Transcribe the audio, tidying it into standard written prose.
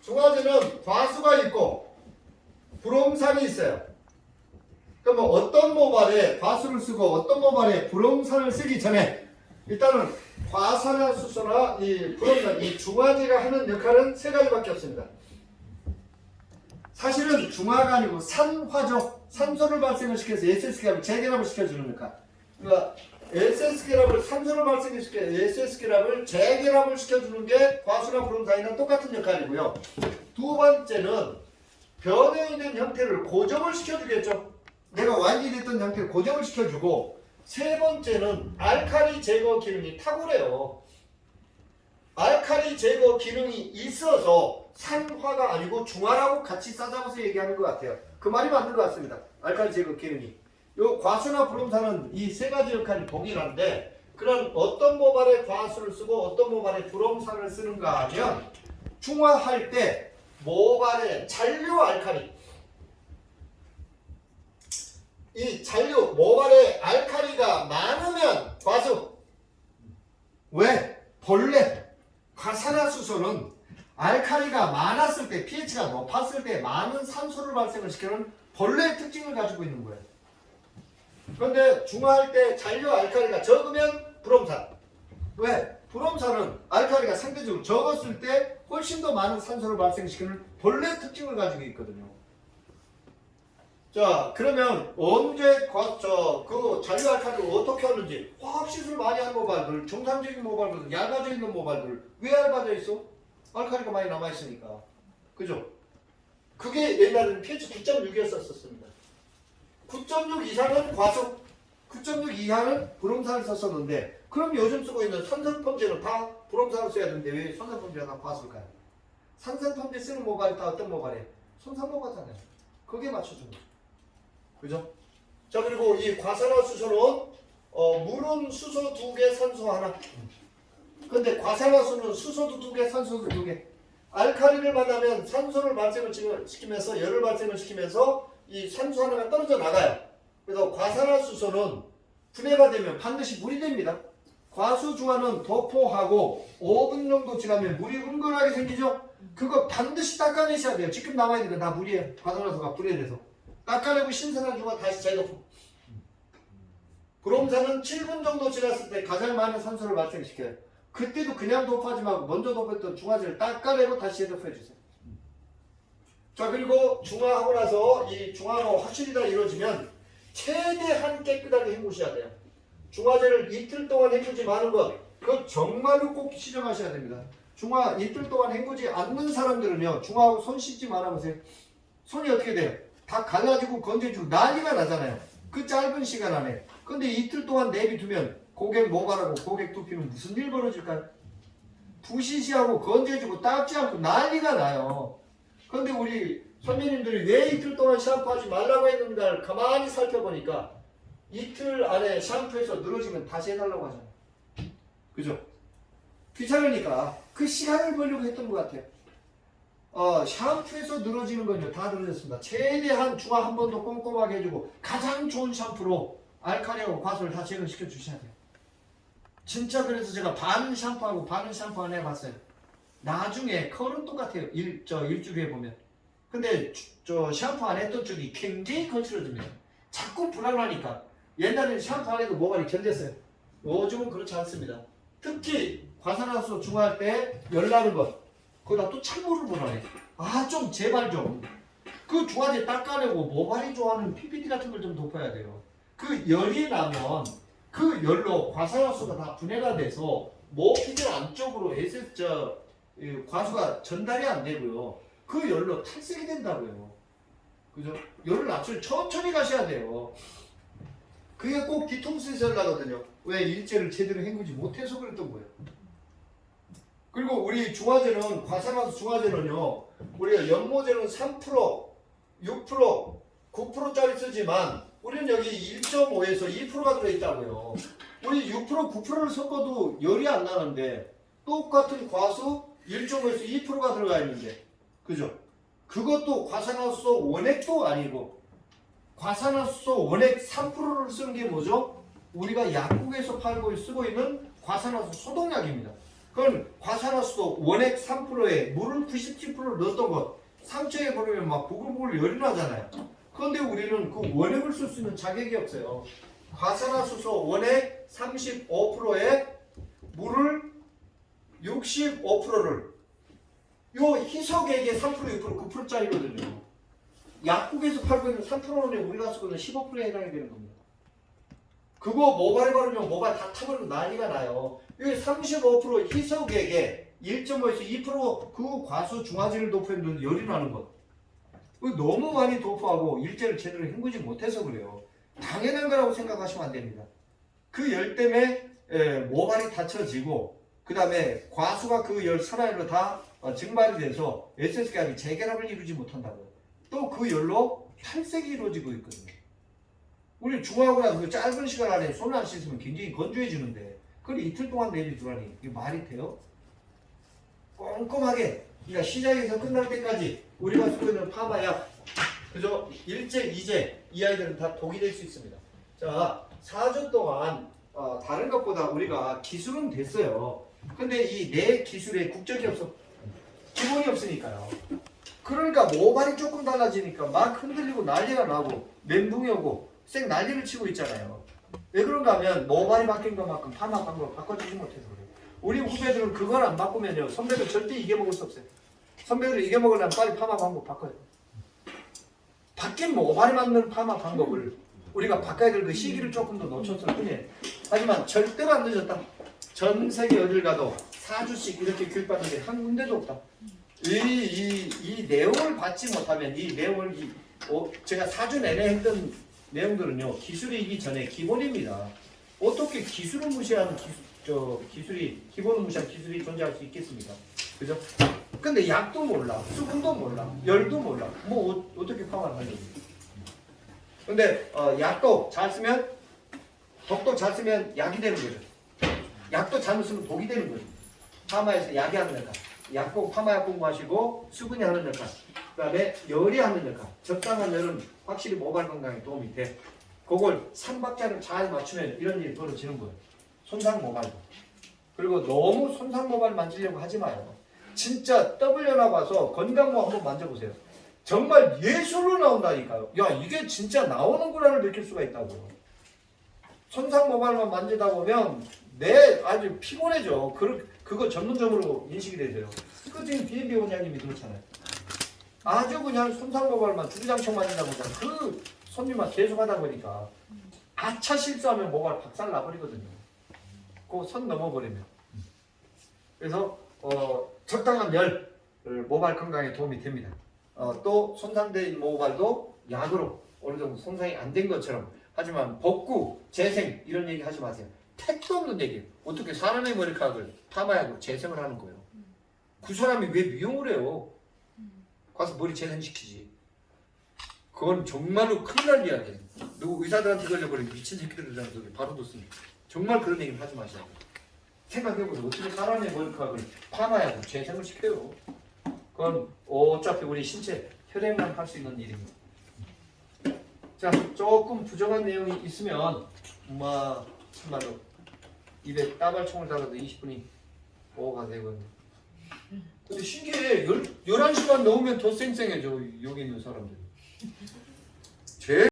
중화제는 과수가 있고 불홍산이 있어요. 그러면 어떤 모발에 과수를 쓰고 어떤 모발에 불홍산을 쓰기 전에 일단은 과산화수소나 이 불홍산, 이 중화제가 하는 역할은 세 가지밖에 없습니다. 사실은 중화가 아니고 산화죠. 산소를 발생을 시켜서 SS결합을 재결합을 시켜주는 역할. 그러니까 SS결합을 산소를 발생시켜 SS결합을 재결합을 시켜주는 게 과수나 불홍산이랑 똑같은 역할이고요. 두 번째는 변해 있는 형태를 고정을 시켜주겠죠. 내가 완기됐던 형태를 고정을 시켜주고, 세 번째는 알칼리 제거 기능이 탁월해요. 알칼리 제거 기능이 있어서 산화가 아니고 중화라고 같이 싸잡아서 얘기하는 것 같아요. 그 말이 맞는 것 같습니다. 알칼리 제거 기능이. 요 과수나 불홍산은 이 세 가지 역할이 동일한데, 그런 어떤 모발에 과수를 쓰고 어떤 모발에 불홍산을 쓰는가 하면, 중화할 때 모발에 잔류 알칼리, 이 잔류 모발에 알칼리가 많으면 과수. 왜? 본래 과산화수소는 알칼리가 많았을 때, pH가 높았을 때 많은 산소를 발생을 시키는 본래의 특징을 가지고 있는 거예요. 그런데 중화할 때 잔류 알칼리가 적으면 불홍산. 왜? 불홍산은 알칼리가 상대적으로 적었을 때 훨씬 더 많은 산소를 발생시키는 본래 특징을 가지고 있거든요. 자, 그러면 언제 그 잔류 알칼리를 어떻게 하는지, 화학시술 많이 하는 모발들, 정상적인 모발들, 얇아져 있는 모발들, 왜 얇아져 있어? 알칼리가 많이 남아있으니까. 그죠? 그게 옛날에는 pH 9.6이었었습니다. 9.6 이상은 과수, 9.6 이하는 불홍산을 썼었는데, 그럼 요즘 쓰고 있는 산성펌제는 다 불홍산을 써야 되는데 왜 산성펌제가 다 과수일까요? 산성펌제 쓰는 모발이 다 어떤 모발이에요? 손상모발잖아요. 거기에 맞춰준 거죠. 그죠? 자, 그리고 이 과산화수소는 물은 수소 2개, 산소 하나. 근데 과산화수는 수소도 2개, 산소도 2개. 알칼리를 만나면 산소를 발생을 시키면서 열을 발생을 시키면서 이 산소 하나가 떨어져 나가요. 그래서 과산화수소는 분해가 되면 반드시 물이 됩니다. 과수중화는 도포하고 5분 정도 지나면 물이 흥건하게 생기죠. 그거 반드시 닦아내셔야 돼요. 지금 남아있는 거 다 물이에요. 과산화수소가 분해돼서. 닦아내고 신선한 중화 다시 재도포. 불홍산은 7분 정도 지났을 때 가장 많은 산소를 발생시켜요. 그때도 그냥 도포하지 말고 먼저 도포했던 중화제를 닦아내고 다시 재도포해주세요. 자, 그리고 중화하고 나서 이 중화가 확실히 다 이루어지면 최대한 깨끗하게 헹구셔야 돼요. 중화제를 이틀 동안 헹구지 마는 것, 그거 정말로 꼭 시정하셔야 됩니다. 중화 이틀 동안 헹구지 않는 사람들은요, 중화하고 손 씻지 말아보세요. 손이 어떻게 돼요? 다 갈라지고 건져지고 난리가 나잖아요. 그 짧은 시간 안에. 근데 이틀 동안 내비두면 고객 모발하고 고객 두피는 무슨 일 벌어질까요? 부시시하고 건져지고 닦지 않고 난리가 나요. 근데 우리 선배님들이 왜 이틀 동안 샴푸하지 말라고 했는가를 가만히 살펴보니까 이틀 안에 샴푸해서 늘어지면 다시 해달라고 하잖아요. 그죠? 귀찮으니까 그 시간을 벌려고 했던 것 같아요. 샴푸해서 늘어지는 건요, 다 늘어졌습니다. 최대한 중화 한 번 더 꼼꼼하게 해주고 가장 좋은 샴푸로 알칼리하고 과수를 다 제거시켜 주셔야 돼요. 진짜 그래서 제가 반은 샴푸하고 반은 샴푸 안 해봤어요. 나중에 컬은 똑같아요. 일주일에 보면. 근데 샴푸 안 했던 쪽이 굉장히 거칠어집니다. 자꾸 불안하니까. 옛날에는 샴푸 안 해도 모발이 견뎠어요. 요즘은 그렇지 않습니다. 특히 과산화수소 중화할 때 열나는 것, 거기다 또 찬물을 불어내. 좀 제발 좀. 그 중화제 닦아내고 모발이 좋아하는 PPD 같은 걸 좀 덮어야 돼요. 그 열이 나면 그 열로 과산화수소가 다 분해가 돼서 모피질 안쪽으로 과수가 전달이 안 되고요. 그 열로 탈색이 된다고요. 그죠? 열을 낮추려 천천히 가셔야 돼요. 그게 꼭 뒤통수에서 나거든요. 왜? 일제를 제대로 헹구지 못해서 그랬던 거예요. 그리고 우리 중화제는, 과산화수 중화제는요, 우리가 연모제는 3%, 6%, 9%짜리 쓰지만 우리는 여기 1.5에서 2%가 들어있다고요. 우리 6%, 9%를 섞어도 열이 안 나는데 똑같은 과수 1.5에서 2%가 들어가 있는데, 그죠? 그것도 과산화수소 원액도 아니고 과산화수소 원액 3%를 쓰는 게 뭐죠? 우리가 약국에서 쓰고 있는 과산화수소 소독약입니다. 그건 과산화수소 원액 3%에 물을 97% 넣었던 것 상처에 버리면 막 부글부글 열이 나잖아요. 그런데 우리는 그 원액을 쓸 수 있는 자격이 없어요. 과산화수소 원액 35%에 물을 65%를 요 희석액의 3% 6% 9%짜리거든요. 약국에서 팔고 있는 3%는 우리가 쓰고 있는 15%에 해당이 되는 겁니다. 그거 모발 바르면 모발 다 타버리고 난리가 나요. 여기 35% 희석액에 1.5에서 2%그 과수 중화질을 도포했는데 열이 나는 것. 너무 많이 도포하고 일제를 제대로 헹구지 못해서 그래요. 당연한 거라고 생각하시면 안 됩니다. 그 열 때문에 모발이 다쳐지고 그 다음에 과수가 그 열 산화열로 다 증발이 돼서 SS기압이 재결합을 이루지 못한다고요. 또 그 열로 탈색이 이루어지고 있거든요. 우리 중화하고 나서 그 짧은 시간 안에 손을 안 씻으면 굉장히 건조해지는데 그걸 이틀 동안 내리두라니 이게 말이 돼요? 꼼꼼하게 그러니까 시작에서 끝날 때까지 우리가 쓰고 있는 파마약 그죠? 1제, 2제 이 아이들은 다 독이 될 수 있습니다. 자, 4주 동안 다른 것보다 우리가 기술은 됐어요. 근데 이 내 기술에 국적이 없어 기본이 없으니까요. 그러니까 모발이 조금 달라지니까 막 흔들리고 난리가 나고 멘붕이 오고 쌩 난리를 치고 있잖아요. 왜 그런가 하면 모발이 바뀐 것만큼 파마 방법을 바꿔주지 못해서 그래요. 우리 후배들은 그걸 안 바꾸면요 선배들 절대 이겨먹을 수 없어요. 선배들을 이겨먹으려면 빨리 파마 방법 바꿔요. 바뀐 모발에 맞는 파마 방법을 우리가 바꿔야 될 그 시기를 조금 더 놓쳤을 뿐이에요. 하지만 절대로 안 늦었다. 전 세계 어딜 가도 4주씩 이렇게 교육받는 게 한 군데도 없다. 이 내용을 받지 못하면 이 내용을 제가 4주 내내 했던 내용들은요 기술이기 전에 기본입니다. 어떻게 기술을 무시하는 기본을 무시한 기술이 존재할 수 있겠습니까? 그죠? 근데 약도 몰라, 수분도 몰라, 열도 몰라. 뭐 어떻게 파마를 하려고? 근데 약도 잘 쓰면 독도 잘 쓰면 약이 되는 거죠. 약도 잘못 쓰면 독이 되는 거죠. 파마에서 약이 하는 역할, 약국 파마약 공부하시고 수분이 하는 역할, 그 다음에 열이 하는 역할. 적당한 열은 확실히 모발 건강에 도움이 돼. 그걸 3박자를 잘 맞추면 이런 일이 벌어지는 거예요. 손상 모발도. 그리고 너무 손상 모발 만지려고 하지 마요. 진짜 W나 봐서 건강모 한번 만져보세요. 정말 예술로 나온다니까요. 야 이게 진짜 나오는구나를 느낄 수가 있다고요. 손상 모발만 만지다 보면 아주 피곤해져. 그거 전문적으로 인식이 되세요. 그 지금 B&B 원장님이 그렇잖아요. 아주 그냥 손상 모발만 주구장창 만지다 보니까 그 손님만 계속 하다 보니까 아차 실수하면 모발 박살 나버리거든요. 그 선 넘어버리면. 그래서 적당한 열 모발 건강에 도움이 됩니다. 또 손상된 모발도 약으로 어느 정도 손상이 안 된 것처럼 하지만 복구, 재생 이런 얘기 하지 마세요. 택도 없는 얘기예요. 어떻게 사람의 머리카락을 파마약으로 재생을 하는 거예요. 그 사람이 왜 미용을 해요? 가서 머리 재생시키지. 그건 정말로 큰일 날 이야기예요. 누구 의사들한테 걸려버리면 미친 새끼들이라는 소리 바로 듣습니다. 정말 그런 얘기는 하지 마시라고. 생각해보세요. 어떻게 사람의 머리카락을 파마약으로 재생을 시켜요? 그건 어차피 우리 신체 혈액만 할 수 있는 일입니다. 자, 조금 부정한 내용이 있으면 참말로 입에 따발총을 달아도 20분이 오가 되거든요. 근데 신기해. 11시간 넘으면 더 쌩쌩해져 여기 있는 사람들.